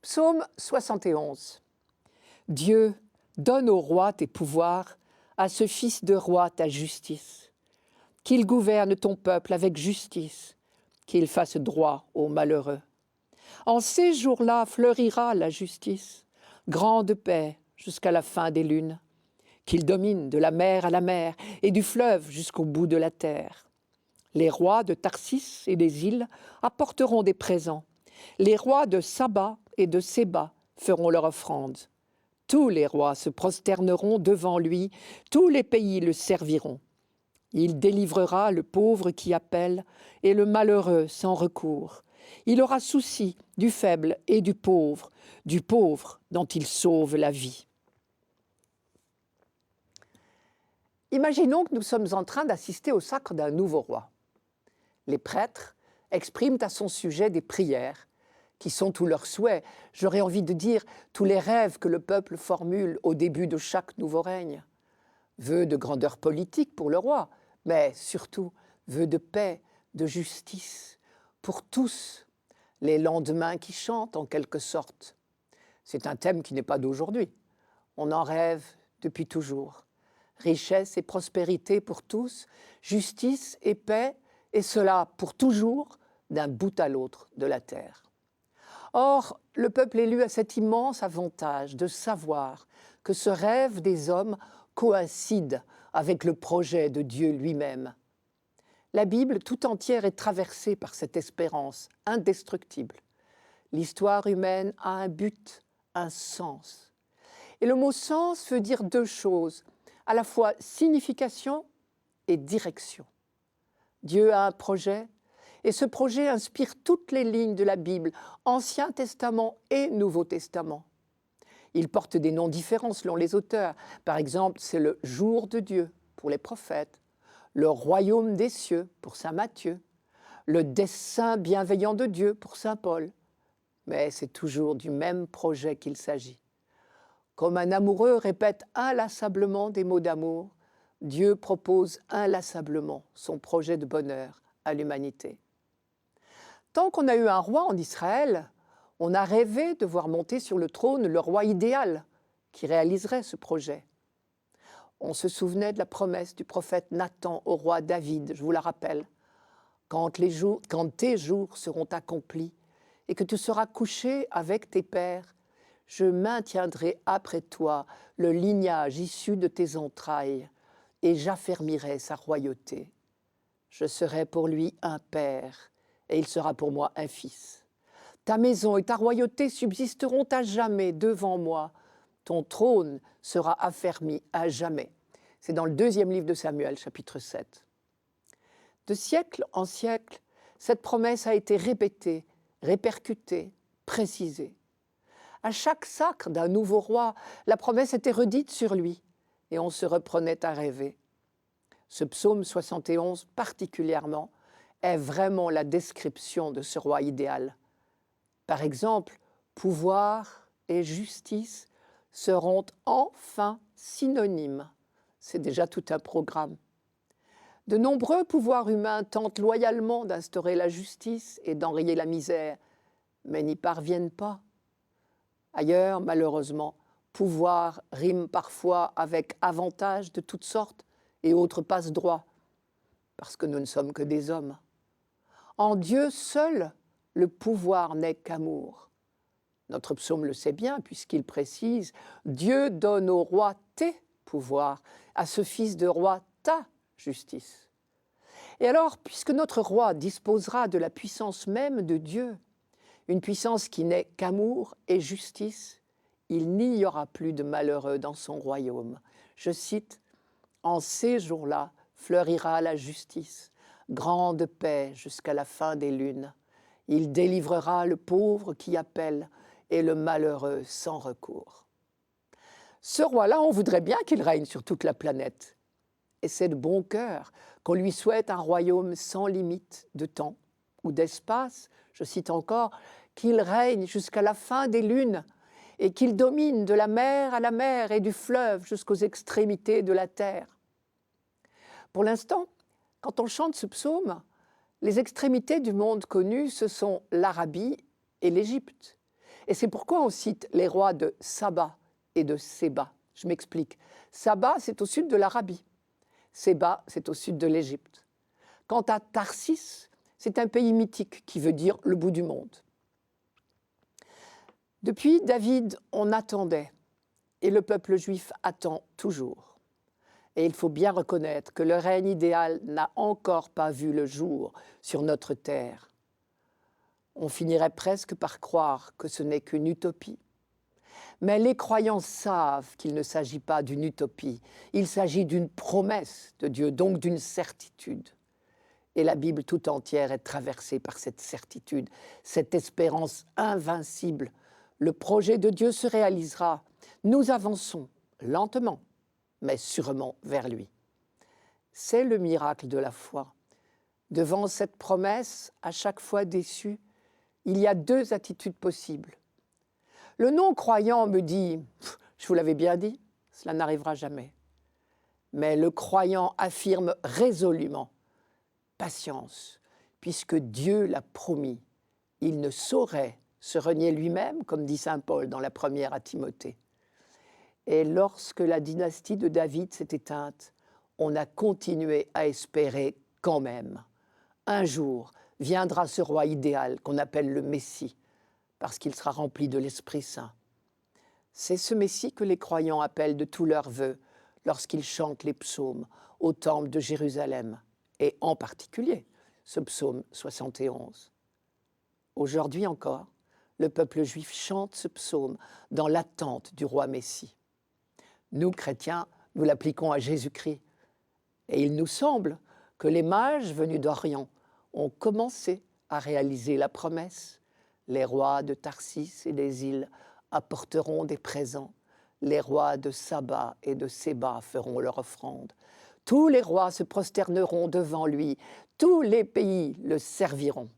Psaume 71. Dieu, donne au roi tes pouvoirs, à ce fils de roi ta justice. Qu'il gouverne ton peuple avec justice, qu'il fasse droit aux malheureux. En ces jours-là fleurira la justice, grande paix jusqu'à la fin des lunes. Qu'il domine de la mer à la mer et du fleuve jusqu'au bout de la terre. Les rois de Tarsis et des îles apporteront des présents. Les rois de Saba et de Séba feront leur offrande. Tous les rois se prosterneront devant lui, tous les pays le serviront. Il délivrera le pauvre qui appelle et le malheureux sans recours. Il aura souci du faible et du pauvre dont il sauve la vie. Imaginons que nous sommes en train d'assister au sacre d'un nouveau roi. Les prêtres expriment à son sujet des prières, qui sont tous leurs souhaits, j'aurais envie de dire tous les rêves que le peuple formule au début de chaque nouveau règne. Vœux de grandeur politique pour le roi, mais surtout vœux de paix, de justice, pour tous, les lendemains qui chantent en quelque sorte. C'est un thème qui n'est pas d'aujourd'hui, on en rêve depuis toujours. Richesse et prospérité pour tous, justice et paix, et cela pour toujours, d'un bout à l'autre de la terre. Or, le peuple élu a cet immense avantage de savoir que ce rêve des hommes coïncide avec le projet de Dieu lui-même. La Bible tout entière est traversée par cette espérance indestructible. L'histoire humaine a un but, un sens. Et le mot sens veut dire deux choses, à la fois signification et direction. Dieu a un projet, et ce projet inspire toutes les lignes de la Bible, Ancien Testament et Nouveau Testament. Il porte des noms différents selon les auteurs. Par exemple, c'est le jour de Dieu pour les prophètes, le royaume des cieux pour saint Matthieu, le dessein bienveillant de Dieu pour saint Paul. Mais c'est toujours du même projet qu'il s'agit. Comme un amoureux répète inlassablement des mots d'amour, Dieu propose inlassablement son projet de bonheur à l'humanité. Tant qu'on a eu un roi en Israël, on a rêvé de voir monter sur le trône le roi idéal qui réaliserait ce projet. On se souvenait de la promesse du prophète Nathan au roi David, je vous la rappelle. Quand tes jours seront accomplis et que tu seras couché avec tes pères, je maintiendrai après toi le lignage issu de tes entrailles et j'affermirai sa royauté. Je serai pour lui un père et il sera pour moi un fils. Ta maison et ta royauté subsisteront à jamais devant moi. Ton trône sera affermi à jamais. C'est dans le 2e livre de Samuel, chapitre 7. De siècle en siècle, cette promesse a été répétée, répercutée, précisée. À chaque sacre d'un nouveau roi, la promesse était redite sur lui et on se reprenait à rêver. Ce psaume 71 particulièrement est vraiment la description de ce roi idéal. Par exemple, pouvoir et justice seront enfin synonymes. C'est déjà tout un programme. De nombreux pouvoirs humains tentent loyalement d'instaurer la justice et d'enrayer la misère, mais n'y parviennent pas. Ailleurs, malheureusement, pouvoir rime parfois avec avantages de toutes sortes et autres passe-droits, parce que nous ne sommes que des hommes. En Dieu seul, le pouvoir n'est qu'amour. Notre psaume le sait bien, puisqu'il précise « Dieu donne au roi tes pouvoirs, à ce fils de roi ta justice ». Et alors, puisque notre roi disposera de la puissance même de Dieu, une puissance qui n'est qu'amour et justice, il n'y aura plus de malheureux dans son royaume. Je cite « En ces jours-là fleurira la justice, grande paix jusqu'à la fin des lunes. Il délivrera le pauvre qui appelle et le malheureux sans recours. » Ce roi-là, on voudrait bien qu'il règne sur toute la planète. Et c'est de bon cœur qu'on lui souhaite un royaume sans limite de temps ou d'espace, je cite encore, qu'il règne jusqu'à la fin des lunes et qu'il domine de la mer à la mer et du fleuve jusqu'aux extrémités de la terre. Pour l'instant, quand on chante ce psaume, les extrémités du monde connu, ce sont l'Arabie et l'Égypte. Et c'est pourquoi on cite les rois de Saba et de Séba. Je m'explique. Saba, c'est au sud de l'Arabie. Séba, c'est au sud de l'Égypte. Quant à Tarsis, c'est un pays mythique qui veut dire le bout du monde. Depuis David, on attendait, et le peuple juif attend toujours. Et il faut bien reconnaître que le règne idéal n'a encore pas vu le jour sur notre terre. On finirait presque par croire que ce n'est qu'une utopie. Mais les croyants savent qu'il ne s'agit pas d'une utopie, il s'agit d'une promesse de Dieu, donc d'une certitude. Et la Bible tout entière est traversée par cette certitude, cette espérance invincible. Le projet de Dieu se réalisera. Nous avançons lentement, mais sûrement vers lui. C'est le miracle de la foi. Devant cette promesse, à chaque fois déçue, il y a deux attitudes possibles. Le non-croyant me dit « Je vous l'avais bien dit, cela n'arrivera jamais ». Mais le croyant affirme résolument « Patience, puisque Dieu l'a promis, il ne saurait se renier lui-même, comme dit saint Paul dans la première à Timothée ». Et lorsque la dynastie de David s'est éteinte, on a continué à espérer quand même. Un jour viendra ce roi idéal qu'on appelle le Messie, parce qu'il sera rempli de l'Esprit Saint. C'est ce Messie que les croyants appellent de tous leurs vœux lorsqu'ils chantent les psaumes au temple de Jérusalem, et en particulier ce psaume 71. Aujourd'hui encore, le peuple juif chante ce psaume dans l'attente du roi Messie. Nous, chrétiens, nous l'appliquons à Jésus-Christ. Et il nous semble que les mages venus d'Orient ont commencé à réaliser la promesse. Les rois de Tarsis et des îles apporteront des présents. Les rois de Saba et de Séba feront leur offrande. Tous les rois se prosterneront devant lui. Tous les pays le serviront.